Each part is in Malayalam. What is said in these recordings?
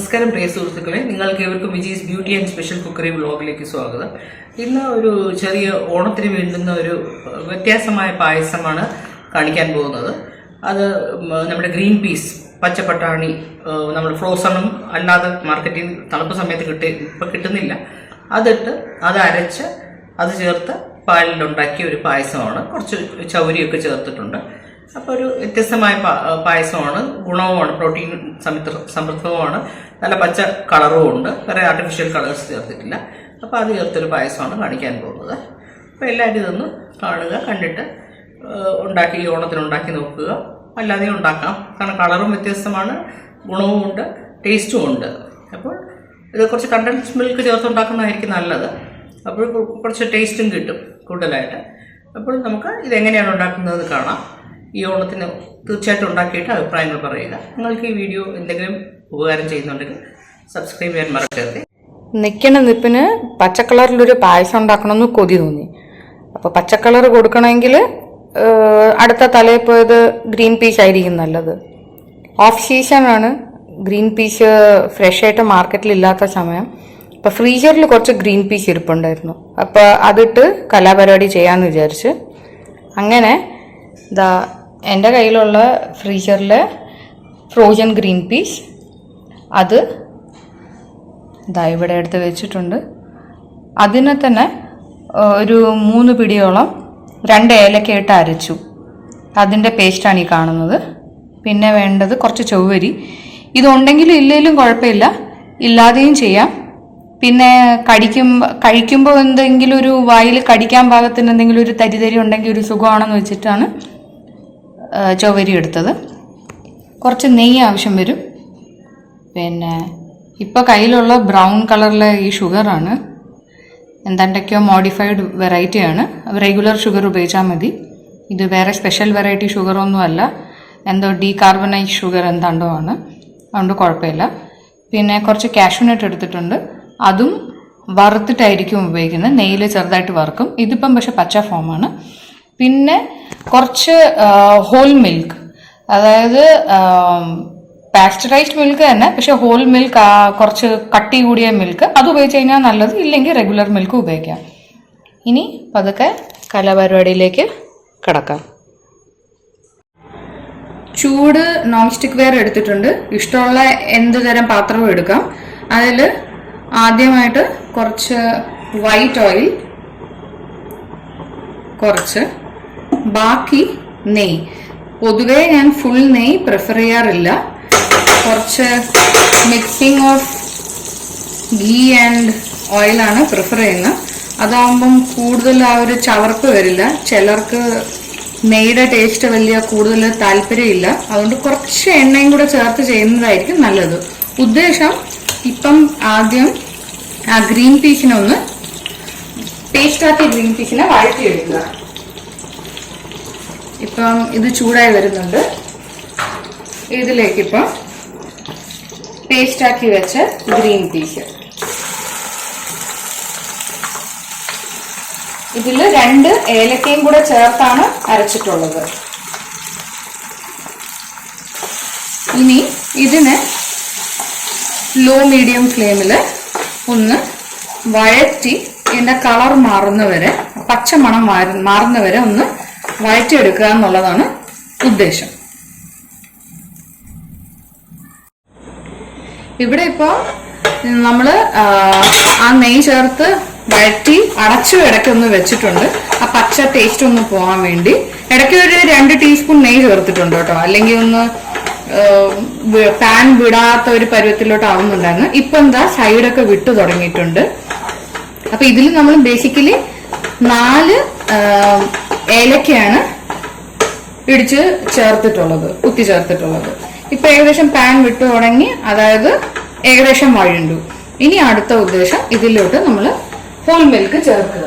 നമസ്കാരം പ്രിയ സുഹൃത്തുക്കളെ, നിങ്ങൾക്ക് ഏവർക്കും വിജീസ് ബ്യൂട്ടി ആൻഡ് സ്പെഷ്യൽ കുക്കറി വ്ലോഗിലേക്ക് സ്വാഗതം. ഇന്ന് ഒരു ചെറിയ ഓണത്തിന് വേണ്ടുന്ന ഒരു വ്യത്യാസമായ പായസമാണ് കാണിക്കാൻ പോകുന്നത്. അത് നമ്മുടെ ഗ്രീൻ പീസ്, പച്ചപ്പട്ടാണി, നമ്മൾ ഫ്രോസണും അല്ലാതെ മാർക്കറ്റിൽ തണുപ്പ് സമയത്ത് ഇപ്പം കിട്ടുന്നില്ല, അതിട്ട് അത് അരച്ച് അത് ചേർത്ത് പാലിലുണ്ടാക്കിയ ഒരു പായസമാണ്. കുറച്ച് ചൗരിയൊക്കെ ചേർത്തിട്ടുണ്ട്. അപ്പോൾ ഒരു വ്യത്യസ്തമായ പായസമാണ്, ഗുണവുമാണ്, പ്രോട്ടീൻ സമൃദ്ധവുമാണ്, നല്ല പച്ച കളറും ഉണ്ട്, വേറെ ആർട്ടിഫിഷ്യൽ കളേഴ്സ് ചേർത്തിട്ടില്ല. അപ്പോൾ അത് ചേർത്തൊരു പായസമാണ് കാണിക്കാൻ പോകുന്നത്. അപ്പോൾ എല്ലാവരും ഇതൊന്ന് കാണുക, കണ്ടിട്ട് ഉണ്ടാക്കി ഓണത്തിനുണ്ടാക്കി നോക്കുക. അല്ലാതെയും ഉണ്ടാക്കാം, കാരണം കളറും വ്യത്യസ്തമാണ്, ഗുണവും ഉണ്ട്, ടേസ്റ്റും ഉണ്ട്. അപ്പോൾ ഇത് കുറച്ച് കണ്ടൻസ് മിൽക്ക് ചേർത്തുണ്ടാക്കുന്നതായിരിക്കും നല്ലത്. അപ്പോൾ കുറച്ച് ടേസ്റ്റും കിട്ടും കൂടുതലായിട്ട്. അപ്പോൾ നമുക്ക് ഇതെങ്ങനെയാണ് ഉണ്ടാക്കുന്നത് കാണാം. ഈ ഓണത്തിന് തീർച്ചയായിട്ടും ഉണ്ടാക്കിയിട്ട് അഭിപ്രായങ്ങൾ പറയുക. നിങ്ങൾക്ക് ഈ വീഡിയോ എന്തെങ്കിലും ഉപകാരം ചെയ്യുന്നുണ്ടെങ്കിൽ സബ്സ്ക്രൈബ് ചെയ്യാൻ മറക്കരുത്. നിൽക്കുന്ന നിപ്പിന് പച്ചക്കളറിലൊരു പായസം ഉണ്ടാക്കണമെന്ന് കൊതി തോന്നി. അപ്പോൾ പച്ചക്കളർ കൊടുക്കണമെങ്കിൽ അടുത്ത തലയിൽ പോയത് ഗ്രീൻ പീസ് ആയിരിക്കും നല്ലത്. ഓഫ് സീസണാണ്, ഗ്രീൻ പീസ് ഫ്രഷ് ആയിട്ട് മാർക്കറ്റിൽ ഇല്ലാത്ത സമയം. അപ്പോൾ ഫ്രീസറിൽ കുറച്ച് ഗ്രീൻ പീസ് ഇരിപ്പുണ്ടായിരുന്നു. അപ്പോൾ അതിട്ട് കലാപരിപാടി ചെയ്യാമെന്ന് വിചാരിച്ച് അങ്ങനെ എൻ്റെ കയ്യിലുള്ള ഫ്രീസറിലെ ഫ്രോസൺ ഗ്രീൻ പീസ് അത് ഇവിടെ എടുത്ത് വെച്ചിട്ടുണ്ട്. അതിനെ തന്നെ ഒരു 3 പിടിയോളം 2 ഏലക്ക ഇട്ട് അരച്ചു. അതിൻ്റെ പേസ്റ്റാണ് ഈ കാണുന്നത്. പിന്നെ വേണ്ടത് കുറച്ച് ചൊവ്വരി. ഇതുണ്ടെങ്കിലും ഇല്ലെങ്കിലും കുഴപ്പമില്ല, ഇല്ലാതെയും ചെയ്യാം. പിന്നെ കഴിക്കുമ്പോൾ എന്തെങ്കിലും ഒരു വായിൽ കടിക്കാൻ പാകത്തിന് എന്തെങ്കിലും ഒരു തരി ഉണ്ടെങ്കിൽ ഒരു സുഖമാണെന്ന് വെച്ചിട്ടാണ് ചൊവ്വരി എടുത്തത്. കുറച്ച് നെയ്യ് ആവശ്യം വരും. പിന്നെ ഇപ്പോൾ കയ്യിലുള്ള ബ്രൗൺ കളറിലെ ഈ ഷുഗറാണ്, എന്തൊക്കെയോ മോഡിഫൈഡ് വെറൈറ്റിയാണ്. റെഗുലർ ഷുഗർ ഉപയോഗിച്ചാൽ മതി. ഇത് വേറെ സ്പെഷ്യൽ വെറൈറ്റി ഷുഗറൊന്നും അല്ല, എന്തോ ഡീകാർബണൈസ് ഷുഗർ എന്താണ്ടോ ആണ്, അതുകൊണ്ട് കുഴപ്പമില്ല. പിന്നെ കുറച്ച് കാഷ്യൂനട്ട് എടുത്തിട്ടുണ്ട്, അതും വറുത്തിട്ടായിരിക്കും ഉപയോഗിക്കുന്നത്, നെയ്യിൽ ചെറുതായിട്ട് വറുക്കും. ഇതിപ്പം പക്ഷെ പച്ച ഫോമാണ്. പിന്നെ കുറച്ച് ഹോൾ മിൽക്ക്, അതായത് പാസ്ചറൈസ്ഡ് മിൽക്ക് തന്നെ, പക്ഷെ ഹോൾ മിൽക്ക്, കുറച്ച് കട്ടി കൂടിയ മിൽക്ക്, അത് ഉപയോഗിച്ച് കഴിഞ്ഞാൽ നല്ലത്. ഇല്ലെങ്കിൽ റെഗുലർ മിൽക്ക് ഉപയോഗിക്കാം. ഇനി പതുക്കെ കലാപരിപാടിയിലേക്ക് കിടക്കാം. ചൂട് നോൺ സ്റ്റിക്ക് വെയർ എടുത്തിട്ടുണ്ട്. ഇഷ്ടമുള്ള എന്ത് തരം പാത്രവും എടുക്കാം. അതിൽ ആദ്യമായിട്ട് കുറച്ച് വൈറ്റ് ഓയിൽ, കുറച്ച് ബാക്കി നെയ്യ്. പൊതുവേ ഞാൻ ഫുൾ നെയ്യ് പ്രിഫർ ചെയ്യാറില്ല. കുറച്ച് മിക്സിംഗ് ഓഫ് ഗീ ആൻഡ് ഓയിലാണ് പ്രിഫർ ചെയ്യുന്നത്. അതാകുമ്പം കൂടുതൽ ആ ഒരു ചവർപ്പ് വരില്ല. ചിലർക്ക് നെയ്യുടെ ടേസ്റ്റ് വലിയ കൂടുതൽ താല്പര്യമില്ല. അതുകൊണ്ട് കുറച്ച് എണ്ണയും കൂടെ ചേർത്ത് ചെയ്യുന്നതായിരിക്കും നല്ലത്. ഉദ്ദേശം ഇപ്പം ആദ്യം ആ ഗ്രീൻ പീസിനെ ഒന്ന് പേസ്റ്റാക്കി ഗ്രീൻ പീസിനെ വഴറ്റിയെടുക്കുക. ഇപ്പം ഇത് ചൂടായി വരുന്നുണ്ട്. ഇതിലേക്കിപ്പം പേസ്റ്റാക്കി വെച്ച ഗ്രീൻ പീസ്, ഇതിൽ 2 ഏലക്കയും കൂടെ ചേർത്താണ് അരച്ചിട്ടുള്ളത്. ഇനി ഇതിനെ ലോ മീഡിയം ഫ്ലെയിമിൽ ഒന്ന് വഴറ്റി ഇതിന്റെ കളർ മാറുന്നവരെ, പച്ചമണം മാറുന്നവരെ ഒന്ന് വഴറ്റിയെടുക്കുക എന്നുള്ളതാണ് ഉദ്ദേശം. ഇവിടെ ഇപ്പോൾ നമ്മൾ ആ നെയ്യ് ചേർത്ത് വഴറ്റി അടച്ചു ഇടയ്ക്കൊന്ന് വെച്ചിട്ടുണ്ട്, ആ പച്ച ടേസ്റ്റ് ഒന്ന് പോകാൻ വേണ്ടി. ഇടയ്ക്ക് ഒരു 2 ടീസ്പൂൺ നെയ്യ് ചേർത്തിട്ടുണ്ട് കേട്ടോ, അല്ലെങ്കിൽ ഒന്ന് പാൻ വിടാത്ത ഒരു പരുവത്തിലോട്ട് ആവുന്നുണ്ടായിരുന്നു. ഇപ്പൊ എന്താ സൈഡൊക്കെ വിട്ടു തുടങ്ങിയിട്ടുണ്ട്. അപ്പൊ ഇതിൽ നമ്മൾ ബേസിക്കലി 4 ഏലക്കയാണ് ഇടിച്ച് ചേർത്തിട്ടുള്ളത്, കുത്തി ചേർത്തിട്ടുള്ളത്. ഇപ്പൊ ഏകദേശം പാൻ വിട്ടു തുടങ്ങി, അതായത് ഏകദേശം വഴണ്ടു. ഇനി അടുത്ത ഉദ്ദേശം ഇതിലോട്ട് നമ്മൾ ഹോൾ മിൽക്ക് ചേർക്കുക.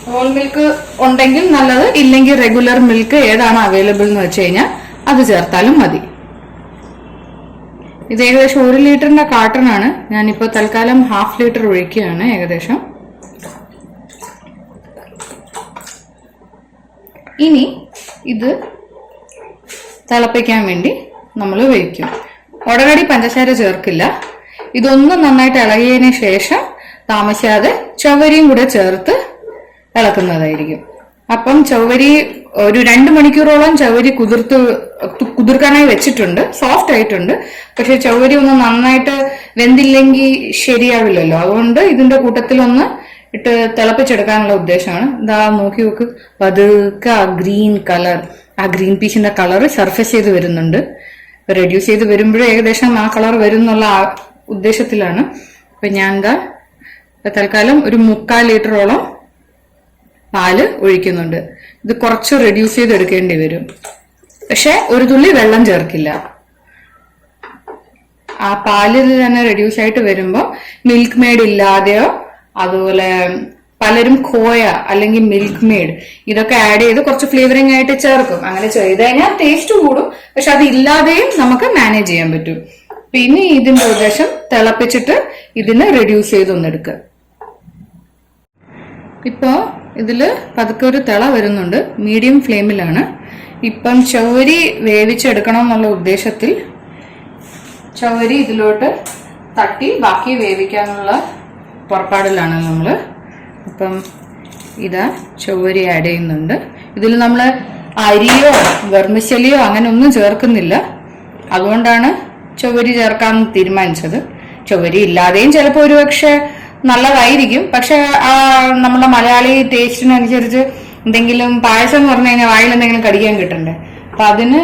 ഹോൾ മിൽക്ക് ഉണ്ടെങ്കിൽ നല്ലത്, ഇല്ലെങ്കിൽ റെഗുലർ മിൽക്ക് ഏതാണ് അവൈലബിൾ എന്ന് വെച്ച് കഴിഞ്ഞാൽ അത് ചേർത്താലും മതി. ഇത് ഏകദേശം 1 ലിറ്ററിന്റെ കാർട്ടണാണ്. ഞാനിപ്പോ തൽക്കാലം 1/2 ലിറ്റർ ഒഴിക്കുകയാണ് ഏകദേശം. ഇനി ഇത് തിളപ്പിക്കാൻ വേണ്ടി നമ്മൾ വെക്കും. ഉടനടി പഞ്ചസാര ചേർക്കില്ല. ഇതൊന്ന് നന്നായിട്ട് ഇളകിയതിന് ശേഷം താമസിയാതെ ചവ്വരിയും കൂടെ ചേർത്ത് ഇളക്കുന്നതായിരിക്കും. അപ്പം ചവ്വരി ഒരു 2 മണിക്കൂറോളം ചവ്വരി കുതിർക്കാനായി വെച്ചിട്ടുണ്ട്. സോഫ്റ്റ് ആയിട്ടുണ്ട്. പക്ഷെ ചവ്വരി ഒന്ന് നന്നായിട്ട് വെന്തില്ലെങ്കിൽ ശരിയാവില്ലല്ലോ. അതുകൊണ്ട് ഇതിന്റെ കൂട്ടത്തിൽ ഒന്ന് ഇട്ട് തിളപ്പിച്ചെടുക്കാനുള്ള ഉദ്ദേശമാണ്. ഇതാ നോക്കി നോക്ക്, പതുക്കെ ആ ഗ്രീൻ കളർ, ആ ഗ്രീൻ പീസിന്റെ കളർ സർഫേസ് ചെയ്ത് വരുന്നുണ്ട്. റെഡ്യൂസ് ചെയ്ത് വരുമ്പോഴേ ഏകദേശം ആ കളർ വരും എന്നുള്ള ഉദ്ദേശത്തിലാണ്. അപ്പൊ ഞാൻ എന്താ തൽക്കാലം ഒരു 3/4 ലിറ്ററോളം പാല് ഒഴിക്കുന്നുണ്ട്. ഇത് കുറച്ച് റെഡ്യൂസ് ചെയ്ത് എടുക്കേണ്ടി വരും. പക്ഷെ ഒരു തുള്ളി വെള്ളം ചേർക്കില്ല. ആ പാലിൽ തന്നെ റെഡ്യൂസ് ആയിട്ട് വരുമ്പോൾ മിൽക്ക് മെയ്ഡ് ഇല്ലാതെയോ, അതുപോലെ പലരും ഖോയ അല്ലെങ്കിൽ മിൽക്ക് മെയ്ഡ് ഇതൊക്കെ ആഡ് ചെയ്ത് കുറച്ച് ഫ്ലേവറിംഗ് ആയിട്ട് ചേർക്കും. അങ്ങനെ ചെയ്ത് കഴിഞ്ഞാൽ ടേസ്റ്റ് കൂടും. പക്ഷെ അത് ഇല്ലാതെയും നമുക്ക് മാനേജ് ചെയ്യാൻ പറ്റും. പിന്നെ ഇതിന്റെ ഉദ്ദേശം തിളപ്പിച്ചിട്ട് ഇതിനെ റെഡ്യൂസ് ചെയ്തൊന്നെടുക്കുക. ഇപ്പോ ഇതില് പതുക്കെ ഒരു തിള വരുന്നുണ്ട്. മീഡിയം ഫ്ലെയിമിലാണ്. ഇപ്പം ചവ്വരി വേവിച്ചെടുക്കണം എന്നുള്ള ഉദ്ദേശത്തിൽ ചവ്വരി ഇതിലോട്ട് തട്ടി ബാക്കി വേവിക്കാനുള്ള പുറപ്പാടിലാണ് നമ്മള്. അപ്പം ഇതാ ചവ്വരി ആഡ് ചെയ്യുന്നുണ്ട്. ഇതിൽ നമ്മൾ അരിയോ വെർമിസെലിയോ അങ്ങനെ ഒന്നും ചേർക്കുന്നില്ല. അതുകൊണ്ടാണ് ചവ്വരി ചേർക്കാൻ തീരുമാനിച്ചത്. ചവ്വരി ഇല്ലാതെയും ചിലപ്പോൾ ഒരുപക്ഷെ നല്ലതായിരിക്കും. പക്ഷെ നമ്മുടെ മലയാളി ടേസ്റ്റിനനുസരിച്ച് എന്തെങ്കിലും പായസം എന്ന് പറഞ്ഞു കഴിഞ്ഞാൽ വായിൽ എന്തെങ്കിലും കടിക്കാൻ കിട്ടണ്ടേ. അപ്പൊ അതിന്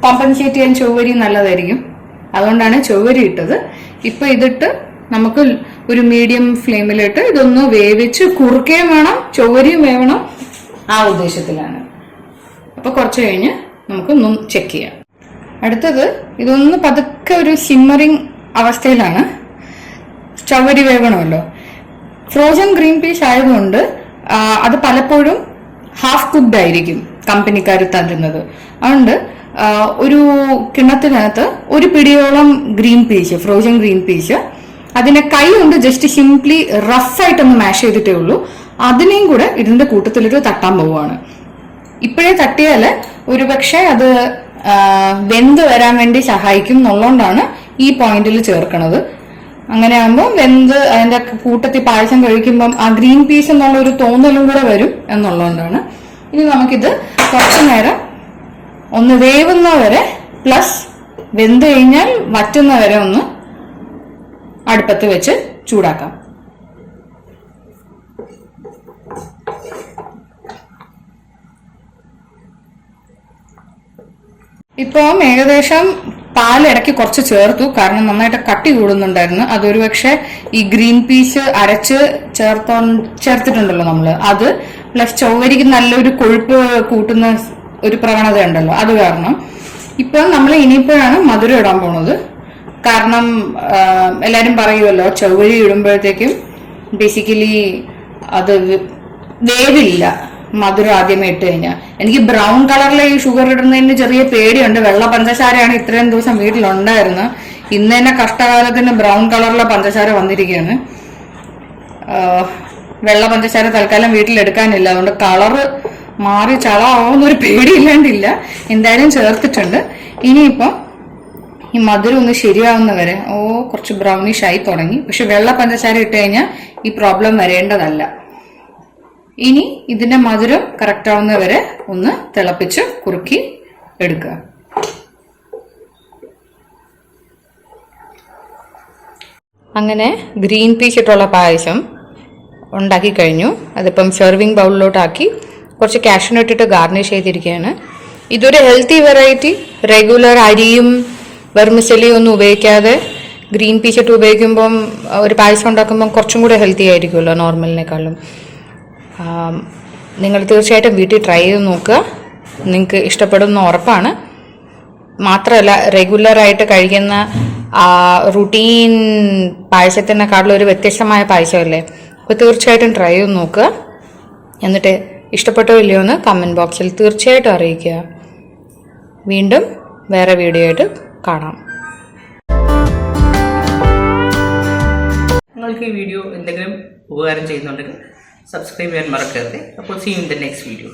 കോമ്പൻസേറ്റ് ചെയ്യാൻ ചവ്വരി നല്ലതായിരിക്കും. അതുകൊണ്ടാണ് ചവ്വരി ഇട്ടത്. ഇപ്പൊ ഇതിട്ട് നമുക്ക് ഒരു മീഡിയം ഫ്ലെയിമിലിട്ട് ഇതൊന്ന് വേവിച്ച് കുറുക്കുകയും വേണം, ചവ്വരിയും വേവണം. ആ ഉദ്ദേശത്തിലാണ്. അപ്പൊ കുറച്ച് കഴിഞ്ഞ് നമുക്കൊന്ന് ചെക്ക് ചെയ്യാം. അടുത്തത് ഇതൊന്ന് പതുക്കെ ഒരു സിമ്മറിങ് അവസ്ഥയിലാണ്. ചവ്വരി വേവണമല്ലോ. ഫ്രോസൺ ഗ്രീൻ പീസ് ആയതുകൊണ്ട് അത് പലപ്പോഴും ഹാഫ് കുക്ക്ഡ് ആയിരിക്കും കമ്പനിക്കാർ തരുന്നത്. അതുകൊണ്ട് ഒരു കിണ്ണത്തിനകത്ത് ഒരു പിടിയോളം green peas, frozen green peas, അതിനെ കൈ കൊണ്ട് ജസ്റ്റ് സിംപ്ലി റഫായിട്ടൊന്ന് മാഷ് ചെയ്തിട്ടേ ഉള്ളൂ. അതിനെയും കൂടെ ഇതിന്റെ കൂട്ടത്തിലൊരു തട്ടാൻ പോവുകയാണ്. ഇപ്പോഴേ തട്ടിയാല് ഒരുപക്ഷെ അത് വെന്ത് വരാൻ വേണ്ടി സഹായിക്കും എന്നുള്ളതുകൊണ്ടാണ് ഈ പോയിന്റിൽ ചേർക്കണത്. അങ്ങനെ ആകുമ്പോൾ വെന്ത് അതിന്റെ കൂട്ടത്തിൽ പായസം കഴിക്കുമ്പം ആ ഗ്രീൻ പീസ് എന്നുള്ള ഒരു തോന്നലും കൂടെ വരും എന്നുള്ളതുകൊണ്ടാണ്. ഇനി നമുക്കിത് കുറച്ചു നേരം ഒന്ന് വേവുന്ന വരെ പ്ലസ് വെന്ത് കഴിഞ്ഞാൽ വറ്റുന്ന വരെ ഒന്ന് അടുപ്പത്ത് വെച്ച് ചൂടാക്കാം. ഇപ്പം ഏകദേശം പാലിടയ്ക്ക് കുറച്ച് ചേർത്തു. കാരണം നന്നായിട്ട് കട്ടി കൂടുന്നുണ്ടായിരുന്നു. അതൊരു പക്ഷെ ഈ ഗ്രീൻ പീസ് അരച്ച് ചേർത്തിട്ടുണ്ടല്ലോ നമ്മള്, അത് പ്ലസ് ചവ്വരിക്ക് നല്ലൊരു കൊഴുപ്പ് കൂട്ടുന്ന ഒരു പ്രവണത ഉണ്ടല്ലോ, അത് കാരണം. ഇപ്പം നമ്മൾ ഇനിയിപ്പോഴാണ് മധുരം ഇടാൻ പോണത്. കാരണം എല്ലാരും പറയുമല്ലോ ചവ്വരി ഇടുമ്പോഴത്തേക്കും ബേസിക്കലി അത് വേവില്ല മധുരം ആദ്യമേ ഇട്ട് കഴിഞ്ഞാൽ. എനിക്ക് ബ്രൗൺ കളറിലെ ഈ ഷുഗർ ഇടുന്നതിന് ചെറിയ പേടിയുണ്ട്. വെള്ള പഞ്ചസാരയാണ് ഇത്രയും ദിവസം വീട്ടിലുണ്ടായിരുന്നത്. ഇന്ന് തന്നെ കഷ്ടകാലത്തിന് ബ്രൗൺ കളറിലെ പഞ്ചസാര വന്നിരിക്കുകയാണ്. വെള്ള പഞ്ചസാര തൽക്കാലം വീട്ടിലെടുക്കാനില്ല. അതുകൊണ്ട് കളറ് മാറി ചളാവുന്നൊരു പേടിയില്ലാണ്ടില്ല. എന്തായാലും ചേർത്തിട്ടുണ്ട്. ഇനിയിപ്പം ഈ മധുരം ഒന്ന് ശരിയാവുന്നവരെ കുറച്ച് ബ്രൗണിഷ് ആയി തുടങ്ങി. പക്ഷെ വെള്ള പഞ്ചസാര ഇട്ട് കഴിഞ്ഞാൽ ഈ പ്രോബ്ലം വരേണ്ടതല്ല. ഇനി ഇതിന്റെ മധുരം കറക്റ്റ് ആവുന്നവരെ ഒന്ന് തിളപ്പിച്ച് കുറുക്കി എടുക്കുക. അങ്ങനെ ഗ്രീൻ പീസ് ഇട്ടുള്ള പായസം ഉണ്ടാക്കി കഴിഞ്ഞു. അതിപ്പം സെർവിങ് ബൗളിലോട്ടാക്കി കുറച്ച് കാഷ്നട്ട് ഇട്ടിട്ട് ഗാർണിഷ് ചെയ്തിരിക്കുകയാണ്. ഇതൊരു ഹെൽത്തി വെറൈറ്റി. റെഗുലർ അരിയും വെർമിസെലിയും ഒന്നും ഉപയോഗിക്കാതെ ഗ്രീൻ പീസ് ഇട്ട് ഉപയോഗിക്കുമ്പം ഒരു പായസം ഉണ്ടാക്കുമ്പം കുറച്ചും കൂടെ ഹെൽത്തി ആയിരിക്കുമല്ലോ നോർമലിനേക്കാളും. നിങ്ങൾ തീർച്ചയായിട്ടും വീട്ടിൽ ട്രൈ ചെയ്ത് നോക്കുക. നിങ്ങൾക്ക് ഇഷ്ടപ്പെടുന്ന ഉറപ്പാണ്. മാത്രമല്ല റെഗുലറായിട്ട് കഴിക്കുന്ന റുട്ടീൻ പായസത്തിനെക്കാളും ഒരു വ്യത്യസ്തമായ പായസമല്ലേ. അപ്പോൾ തീർച്ചയായിട്ടും ട്രൈ ചെയ്ത് നോക്കുക. എന്നിട്ട് ഇഷ്ടപ്പെട്ടോ ഇല്ലയോ എന്ന് കമൻറ്റ് ബോക്സിൽ തീർച്ചയായിട്ടും അറിയിക്കുക. വീണ്ടും വേറെ വീഡിയോ ആയിട്ട് കാണാം. നിങ്ങൾക്ക് ഈ വീഡിയോ എന്തെങ്കിലും ഉപകാരം ചെയ്യുന്നുണ്ടെങ്കിൽ സബ്സ്ക്രൈബ് ചെയ്യാൻ മറക്കരുത്. അപ്പോൾ see you in the next video.